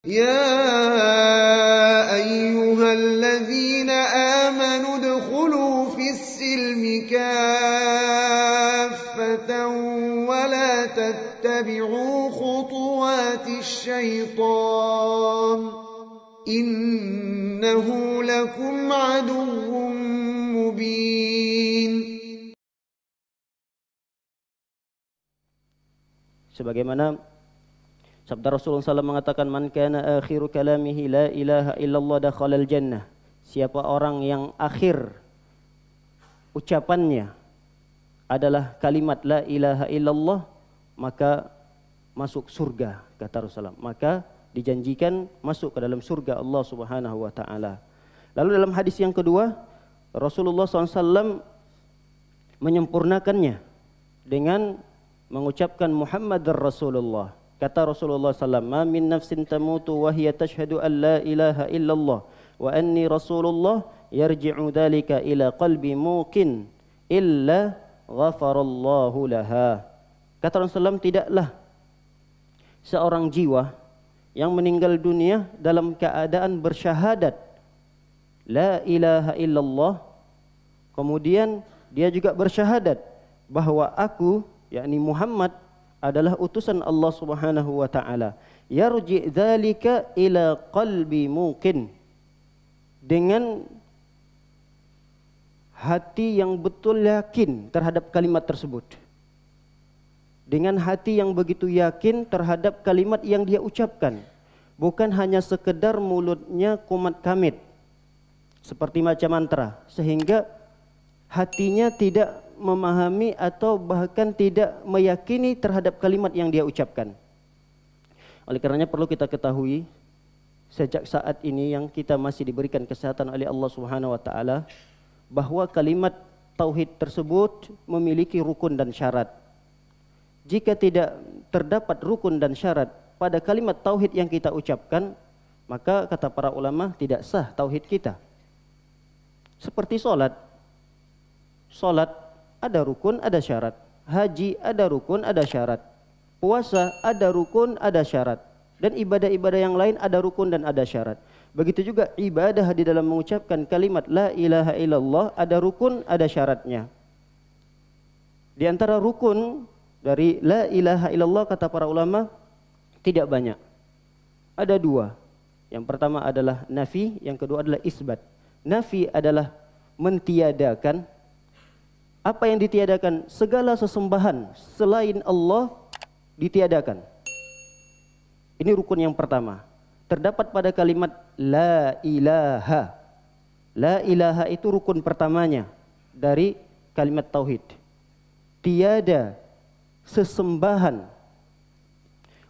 يا أيها الذين آمنوا ادخلوا في السلم كافة ولا تتبعوا خطوات الشيطان إنه لكم عدو مبين. Sebagaimana sabda Rasulullah SAW mengatakan, man kana akhiru kalamihi la ilaha illallah dakhalal jannah. Siapa orang yang akhir ucapannya adalah kalimat la ilaha illallah, maka masuk surga, kata Rasulullah. Maka dijanjikan masuk ke dalam surga Allah Subhanahu wa taala. Lalu dalam hadis yang kedua, Rasulullah SAW menyempurnakannya dengan mengucapkan Muhammadar Rasulullah. Kata Rasulullah SAW, ma min nafsin tamutu wa hiya tashhadu an la ilaha illallah wa anni Rasulullah yarji'u dhalika ila qalbi muqin illa ghafarallahu laha. Kata Rasulullah SAW, tidaklah seorang jiwa yang meninggal dunia dalam keadaan bersyahadat la ilaha illallah, kemudian dia juga bersyahadat bahwa aku, yakni Muhammad, adalah utusan Allah Subhanahu wa taala. Yarji dzalika ila qalbi muqin, dengan hati yang betul yakin terhadap kalimat tersebut. Dengan hati yang begitu yakin terhadap kalimat yang dia ucapkan, bukan hanya sekedar mulutnya kumat kamit seperti macam mantra, sehingga hatinya tidak memahami atau bahkan tidak meyakini terhadap kalimat yang dia ucapkan. Oleh karenanya perlu kita ketahui, sejak saat ini yang kita masih diberikan kesehatan oleh Allah Subhanahu wa taala, bahwa kalimat tauhid tersebut memiliki rukun dan syarat. Jika tidak terdapat rukun dan syarat pada kalimat tauhid yang kita ucapkan, maka kata para ulama tidak sah tauhid kita. Seperti salat. Salat ada rukun, ada syarat. Haji ada rukun, ada syarat. Puasa ada rukun, ada syarat. Dan ibadah-ibadah yang lain ada rukun dan ada syarat. Begitu juga ibadah di dalam mengucapkan kalimat la ilaha illallah ada rukun, ada syaratnya. Di antara rukun dari la ilaha illallah, kata para ulama, tidak banyak. Ada dua. Yang pertama adalah nafi, yang kedua adalah isbat. Nafi adalah mentiadakan. Apa yang ditiadakan? Segala sesembahan selain Allah ditiadakan. Ini rukun yang pertama. Terdapat pada kalimat la ilaha. La ilaha itu rukun pertamanya dari kalimat tauhid. Tiada sesembahan.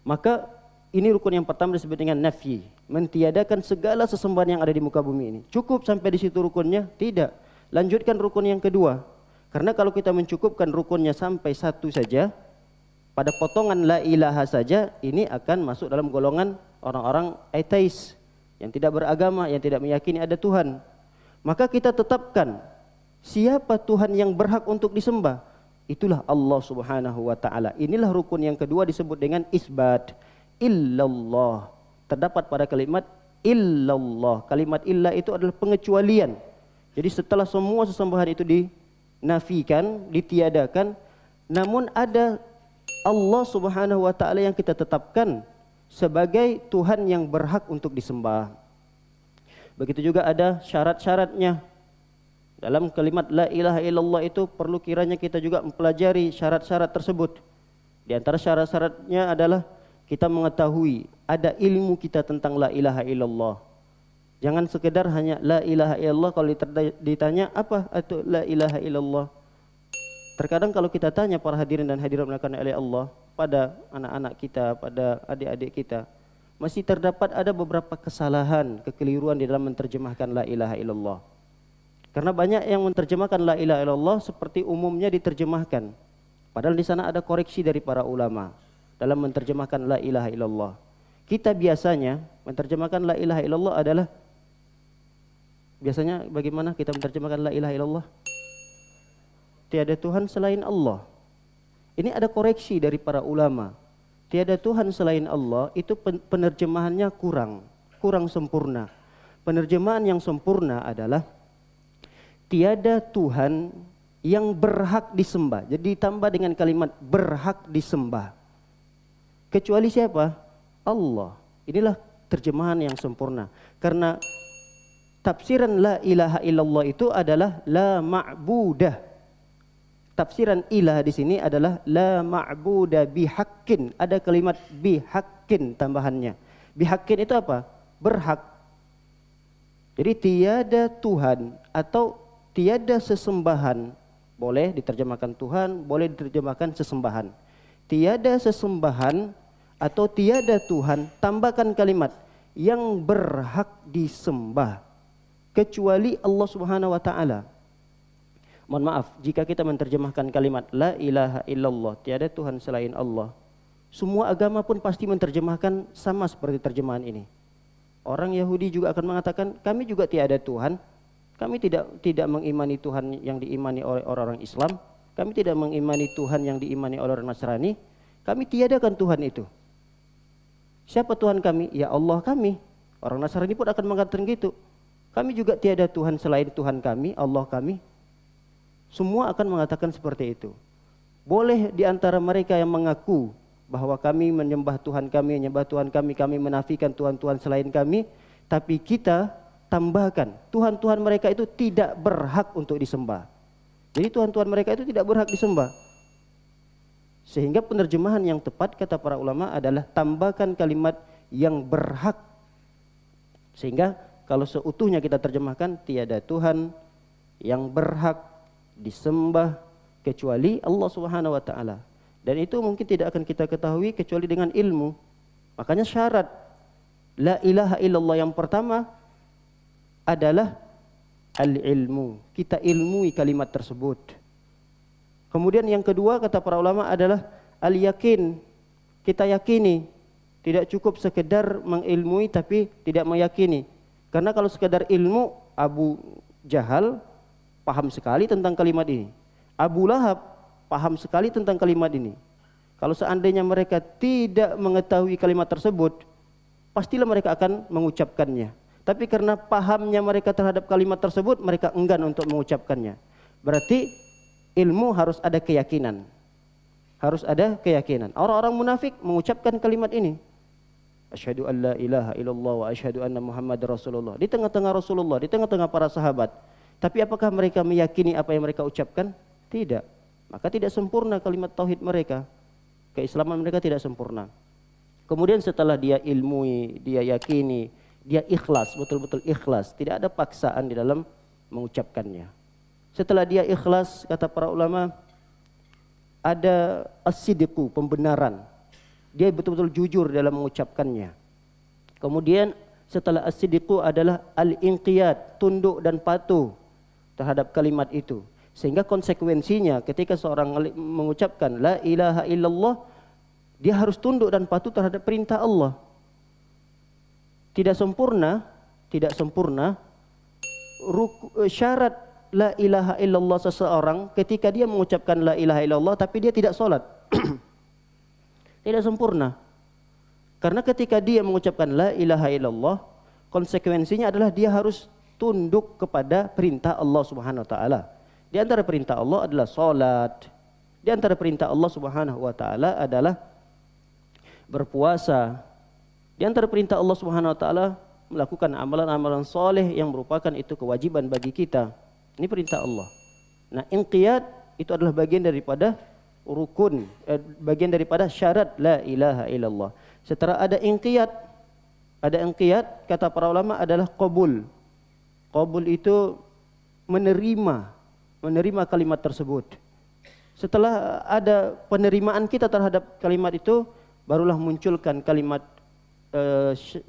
Maka ini rukun yang pertama disebut dengan nafi. Mentiadakan segala sesembahan yang ada di muka bumi ini. Cukup sampai di situ rukunnya? Tidak. Lanjutkan rukun yang kedua. Karena kalau kita mencukupkan rukunnya sampai satu saja, pada potongan la ilaha saja, ini akan masuk dalam golongan orang-orang ateis, yang tidak beragama, yang tidak meyakini ada Tuhan. Maka kita tetapkan siapa Tuhan yang berhak untuk disembah? Itulah Allah Subhanahu wa taala. Inilah rukun yang kedua disebut dengan isbat. Illallah. Terdapat pada kalimat illallah. Kalimat illa itu adalah pengecualian. Jadi setelah semua sesembahan itu dinafikan, ditiadakan, namun ada Allah Subhanahu wa taala yang kita tetapkan sebagai Tuhan yang berhak untuk disembah. Begitu juga ada syarat-syaratnya. Dalam kalimat la ilaha illallah itu perlu kiranya kita juga mempelajari syarat-syarat tersebut. Di antara syarat-syaratnya adalah kita mengetahui ada ilmu kita tentang la ilaha illallah. Jangan sekedar hanya la ilaha illallah, kalau ditanya apa itu la ilaha illallah. Terkadang kalau kita tanya para hadirin dan hadirat dimuliakan oleh Allah pada anak-anak kita, pada adik-adik kita, masih terdapat ada beberapa kesalahan, kekeliruan di dalam menerjemahkan la ilaha illallah. Karena banyak yang menerjemahkan la ilaha illallah seperti umumnya diterjemahkan. Padahal di sana ada koreksi dari para ulama dalam menerjemahkan la ilaha illallah. Kita biasanya menerjemahkan la ilaha illallah adalah, biasanya bagaimana kita menerjemahkan la ilaha illallah? Tiada Tuhan selain Allah. Ini ada koreksi dari para ulama. tiada Tuhan selain Allah, itu penerjemahannya kurang sempurna. Penerjemahan yang sempurna adalah tiada Tuhan yang berhak disembah. Jadi ditambah dengan kalimat berhak disembah. Kecuali siapa? Allah. Inilah terjemahan yang sempurna. Karena tafsiran la ilaha illallah itu adalah la ma'budah. Tafsiran ilah di sini adalah la ma'buda bihaqqin. Ada kalimat bihaqqin tambahannya. Bihaqqin itu apa? Berhak. Jadi tiada Tuhan atau tiada sesembahan. Boleh diterjemahkan Tuhan, boleh diterjemahkan sesembahan. Tiada sesembahan atau tiada Tuhan, tambahkan kalimat yang berhak disembah kecuali Allah Subhanahu wa taala. Mohon maaf jika kita menerjemahkan kalimat la ilaha illallah, tiada Tuhan selain Allah. Semua agama pun pasti menerjemahkan sama seperti terjemahan ini. Orang Yahudi juga akan mengatakan kami juga tiada Tuhan. Kami tidak mengimani Tuhan yang diimani oleh orang-orang Islam. Kami tidak mengimani Tuhan yang diimani oleh orang Nasrani. Kami tiadakan Tuhan itu. Siapa Tuhan kami? Ya Allah kami. Orang Nasrani pun akan mengatakan gitu. Kami juga tiada Tuhan selain Tuhan kami, Allah kami. Semua akan mengatakan seperti itu. Boleh di antara mereka yang mengaku bahwa kami menyembah Tuhan kami, kami menafikan Tuhan-Tuhan selain kami, tapi kita tambahkan Tuhan-Tuhan mereka itu tidak berhak untuk disembah. Jadi Tuhan-Tuhan mereka itu tidak berhak disembah. Sehingga penerjemahan yang tepat kata para ulama adalah tambahkan kalimat yang berhak. Sehingga kalau seutuhnya kita terjemahkan tiada Tuhan yang berhak disembah kecuali Allah Subhanahu wa taala. Dan itu mungkin tidak akan kita ketahui kecuali dengan ilmu. Makanya syarat la ilaha illallah yang pertama adalah al-ilmu. Kita ilmui kalimat tersebut. Kemudian yang kedua kata para ulama adalah al-yakin. Kita yakini. Tidak cukup sekedar mengilmui tapi tidak meyakini. Karena kalau sekedar ilmu, Abu Jahal paham sekali tentang kalimat ini. Abu Lahab paham sekali tentang kalimat ini. Kalau seandainya mereka tidak mengetahui kalimat tersebut, pastilah mereka akan mengucapkannya. Tapi karena pahamnya mereka terhadap kalimat tersebut, mereka enggan untuk mengucapkannya. Berarti ilmu harus ada keyakinan. Harus ada keyakinan. Orang-orang munafik mengucapkan kalimat ini. Asyhadu an la ilaha illallah wa asyhadu anna Muhammadar Rasulullah. Di tengah-tengah Rasulullah, di tengah-tengah para sahabat. Tapi apakah mereka meyakini apa yang mereka ucapkan? Tidak. Maka tidak sempurna kalimat tauhid mereka. Keislaman mereka tidak sempurna. Kemudian setelah dia ilmui, dia yakini, dia ikhlas, betul-betul ikhlas. Tidak ada paksaan di dalam mengucapkannya. Setelah dia ikhlas, kata para ulama, ada as-sidqu, pembenaran. Dia betul-betul jujur dalam mengucapkannya. Kemudian setelah as-sidqu adalah al-inqiyad, tunduk dan patuh terhadap kalimat itu. Sehingga konsekuensinya ketika seorang mengucapkan la ilaha illallah, dia harus tunduk dan patuh terhadap perintah Allah. Tidak sempurna syarat la ilaha illallah seseorang ketika dia mengucapkan la ilaha illallah tapi dia tidak sholat. Tidak sempurna. Karena ketika dia mengucapkan la ilaha illallah, konsekuensinya adalah dia harus tunduk kepada perintah Allah Subhanahu wa taala. Di antara perintah Allah adalah salat. Di antara perintah Allah Subhanahu wa taala adalah berpuasa. Di antara perintah Allah Subhanahu wa taala melakukan amalan-amalan soleh yang merupakan itu kewajiban bagi kita. Ini perintah Allah. Nah, inqiyad itu adalah bagian daripada rukun, bagian daripada syarat la ilaha illallah. Setelah ada inqiyad kata para ulama adalah qabul. Qabul itu menerima kalimat tersebut. Setelah ada penerimaan kita terhadap kalimat itu, barulah munculkan kalimat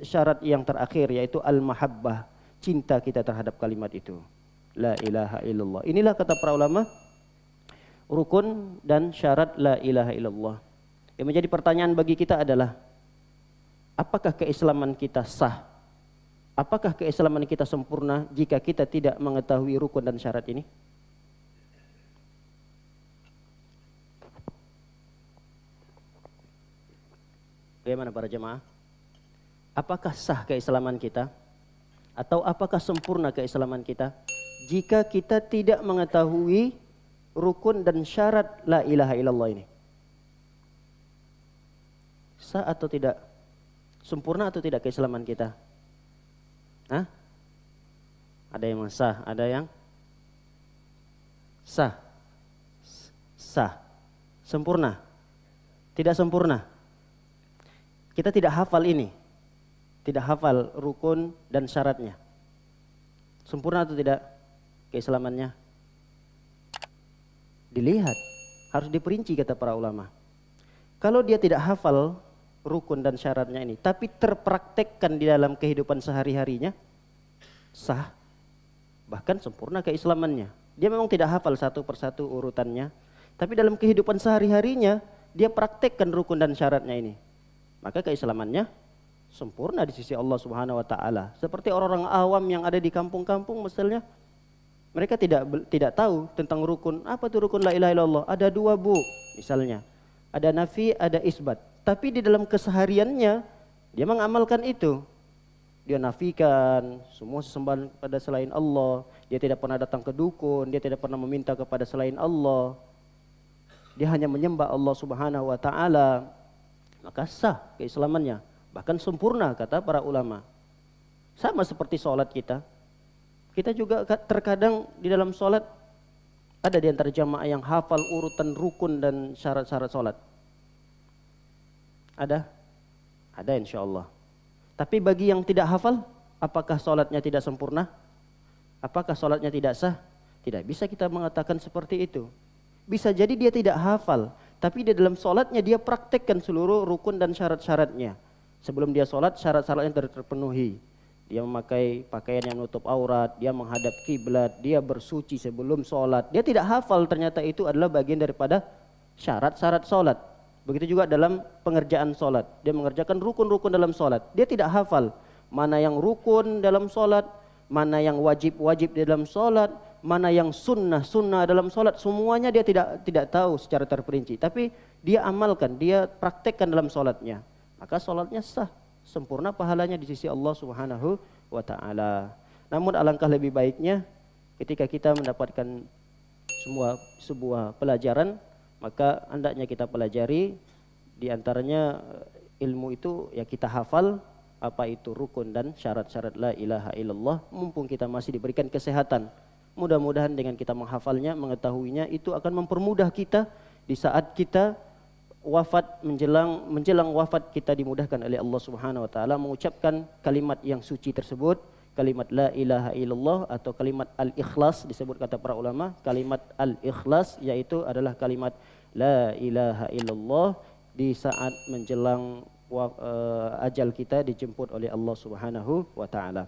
syarat yang terakhir, yaitu al-mahabbah, cinta kita terhadap kalimat itu. La ilaha illallah. Inilah kata para ulama rukun dan syarat la ilaha illallah. Yang menjadi pertanyaan bagi kita adalah, apakah keislaman kita sah? Apakah keislaman kita sempurna jika kita tidak mengetahui rukun dan syarat ini? Bagaimana para jemaah? Apakah sah keislaman kita? Atau apakah sempurna keislaman kita? Jika kita tidak mengetahui rukun dan syarat la ilaha illallah ini. Sah atau tidak? Sempurna atau tidak keislaman kita? Hah? Ada yang sah, ada yang sah. Sah. Sempurna? Tidak sempurna. Kita tidak hafal ini. Tidak hafal rukun dan syaratnya. Sempurna atau tidak keislamannya? Dilihat, harus diperinci kata para ulama. Kalau dia tidak hafal rukun dan syaratnya ini, tapi terpraktekkan di dalam kehidupan sehari-harinya, sah, bahkan sempurna keislamannya. Dia memang tidak hafal satu persatu urutannya, tapi dalam kehidupan sehari-harinya, dia praktekkan rukun dan syaratnya ini. Maka keislamannya sempurna di sisi Allah Subhanahu wa taala. Seperti orang-orang awam yang ada di kampung-kampung misalnya, mereka tidak tahu tentang rukun. Apa itu rukun la ilaha illallah? Ada 2, Bu, misalnya. Ada nafi, ada isbat. Tapi di dalam kesehariannya dia mengamalkan itu. Dia nafikan semua sesembahan pada selain Allah. Dia tidak pernah datang ke dukun, dia tidak pernah meminta kepada selain Allah. Dia hanya menyembah Allah Subhanahu wa taala. Maka sah keislamannya, bahkan sempurna kata para ulama. Sama seperti sholat kita. Kita juga terkadang di dalam sholat ada di antara jamaah yang hafal urutan rukun dan syarat-syarat sholat. Ada? Ada insya Allah. Tapi bagi yang tidak hafal, apakah sholatnya tidak sempurna? Apakah sholatnya tidak sah? Tidak bisa kita mengatakan seperti itu. Bisa jadi dia tidak hafal, tapi di dalam sholatnya dia praktekkan seluruh rukun dan syarat-syaratnya. Sebelum dia sholat, syarat-syaratnya terpenuhi. Dia memakai pakaian yang menutup aurat, dia menghadap kiblat, dia bersuci sebelum sholat. Dia tidak hafal, ternyata itu adalah bagian daripada syarat-syarat sholat. Begitu juga dalam pengerjaan sholat. Dia mengerjakan rukun-rukun dalam sholat. Dia tidak hafal mana yang rukun dalam sholat, mana yang wajib-wajib di dalam sholat, mana yang sunnah-sunnah dalam sholat. Semuanya dia tidak tahu secara terperinci. Tapi dia amalkan, dia praktekkan dalam sholatnya. Maka sholatnya sah, sempurna pahalanya di sisi Allah Subhanahu wa ta'ala. Namun alangkah lebih baiknya ketika kita mendapatkan sebuah pelajaran, maka hendaknya kita pelajari. Di antaranya ilmu itu ya kita hafal apa itu rukun dan syarat-syarat la ilaha illallah, mumpung kita masih diberikan kesehatan. Mudah-mudahan dengan kita menghafalnya, mengetahuinya, itu akan mempermudah kita di saat kita wafat, menjelang wafat kita dimudahkan oleh Allah Subhanahu wa taala mengucapkan kalimat yang suci tersebut, kalimat la ilaha illallah atau kalimat al-ikhlas. Disebut kata para ulama, kalimat al-ikhlas yaitu adalah kalimat la ilaha illallah di saat menjelang ajal kita dijemput oleh Allah Subhanahu wa taala.